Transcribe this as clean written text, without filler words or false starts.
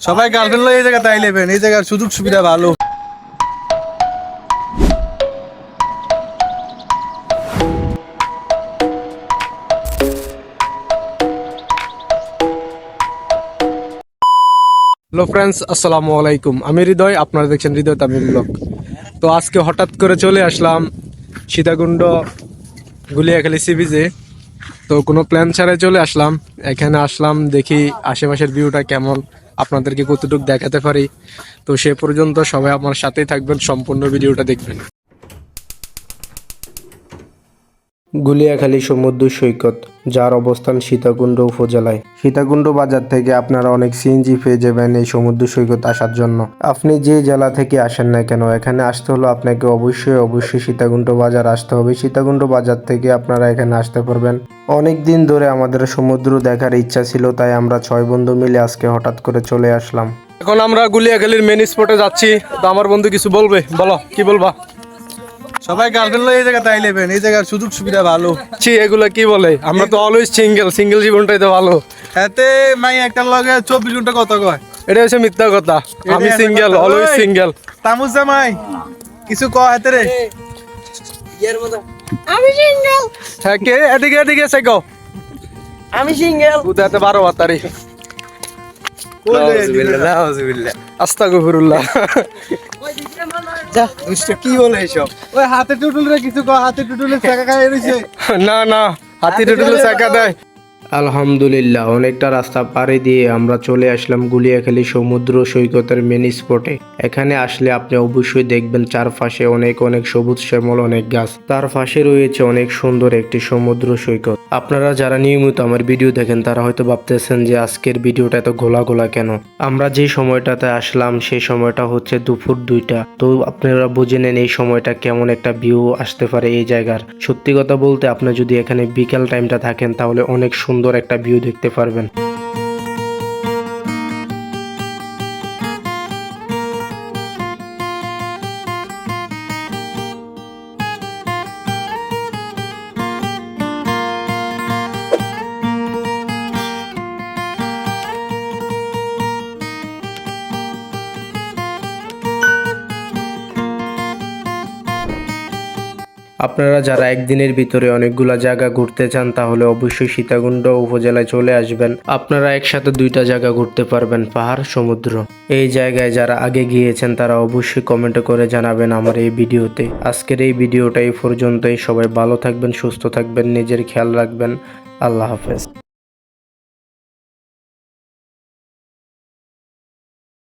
সবাই গার্লফ্রেন্ড লয়ে এই জায়গা তাই নেবেন, এই জায়গার সুযোগ সুবিধা ভালো। হ্যালো ফ্রেন্ডস, আসসালামু আলাইকুম। আমি হৃদয়, আপনারা দেখছেন হৃদয় তামিল ব্লগ। তো আজকে হঠাৎ করে চলে আসলাম সীতাকুণ্ড গুলিয়াখালী সি বিচে। তো কোনো প্ল্যান ছাড়াই চলে আসলাম। এখানে আসলাম, দেখি আশেপাশের ভিউটা কেমন, আপনাদেরকে কতটুকু দেখাতে পারি। তো সে পর্যন্ত সবাই আমার সাথেই থাকবেন, সম্পূর্ণ ভিডিওটা দেখবেন। গুলিয়াখালী সমুদ্র সৈকত, যার অবস্থান সীতাকুণ্ড উপজেলায়। সীতাকুণ্ড বাজার থেকে আপনারা অনেক সিএনজি পেয়ে যাবেন এই সমুদ্র সৈকত আসার জন্য। আপনি যে জেলা থেকে আসেন না কেন, এখানে আসতে হলো আপনাকে অবশ্যই সীতাকুণ্ড বাজার আসতে হবে। সীতাকুণ্ড বাজার থেকে আপনারা এখানে আসতে পারবেন। অনেক দিন ধরে আমাদের সমুদ্র দেখার ইচ্ছা ছিল, তাই আমরা 6 বন্ধু মিলে আজকে হঠাৎ করে চলে আসলাম। এখন আমরা গুলিয়াখালীর মেন স্পটে যাচ্ছি। তো আমার বন্ধু কিছু বলবে, বলো কি বলবা? সবাই গার্লফ্রেন্ড লয়ে এই জায়গা তাই নেবেন, এই জায়গার সুযোগ সুবিধা ভালো। ছি, এগুলা কি বলে? আমরা তো অলওয়েজ সিঙ্গেল জীবনটাই তো ভালো। এতে মাই একটা লগে 24 ঘন্টা কত কয়, এটা হচ্ছে মিথ্যা কথা। আমি সিঙ্গেল, অলওয়েজ সিঙ্গেল। তামুজ জামাই কিছু ক হাতে রে। আমি সিঙ্গেল। হ্যাঁ, কে এদিকে এদিকে এসে গো। আমি সিঙ্গেল। উদাতে 12 বাতারি। আস্তাগফিরুল্লাহ। যা দুষ্ট কি বলে এসব? ওই হাতে টুটুল রে কিছু ক, হাতে টুটুলের চাকা খাই রইছে। না, হাতি টুটুলে চাকা দেয়। আলহামদুলিল্লাহ, অনেকটা রাস্তা পাড়ি দিয়ে আমরা চলে আসলাম গুলিয়াখালী সমুদ্র সৈকতের মেন স্পটে। এখানে আসলে আপনি অবশ্যই দেখবেন চারপাশে অনেক সবুজ শ্যামল অনেক গাছ, তার পাশে রয়েছে অনেক সুন্দর একটি সমুদ্র সৈকত। আপনারা যারা নিয়মিত আমার ভিডিও দেখেন তারা হয়তো ভাবতেছেন যে আজকের ভিডিওটা এত ঘোলা কেন। আমরা যে সময়টাতে আসলাম সেই সময়টা হচ্ছে দুপুর 2টা। তো আপনারা বুঝে নেন এই সময়টা কেমন একটা ভিউ আসতে পারে এই জায়গার। সত্যি কথা বলতে, আপনি যদি এখানে বিকেল টাইমটা থাকেন তাহলে অনেক সুন্দর একটা ভিউ দেখতে পারবেন। আপনারা যারা একদিনের ভিতরে অনেকগুলা জায়গা ঘুরতে চান তাহলে অবশ্যই সীতাকুণ্ড উপজেলায় চলে আসবেন। আপনারা একসাথে 2টা জায়গা ঘুরতে পারবেন, পাহাড় সমুদ্র। এই জায়গায় যারা আগে গিয়েছেন তারা অবশ্যই কমেন্ট করে জানাবেন আমার এই ভিডিওতে। আজকের এই ভিডিওটা এই পর্যন্তই। সবাই ভালো থাকবেন, সুস্থ থাকবেন, নিজের খেয়াল রাখবেন। আল্লাহ হাফেজ।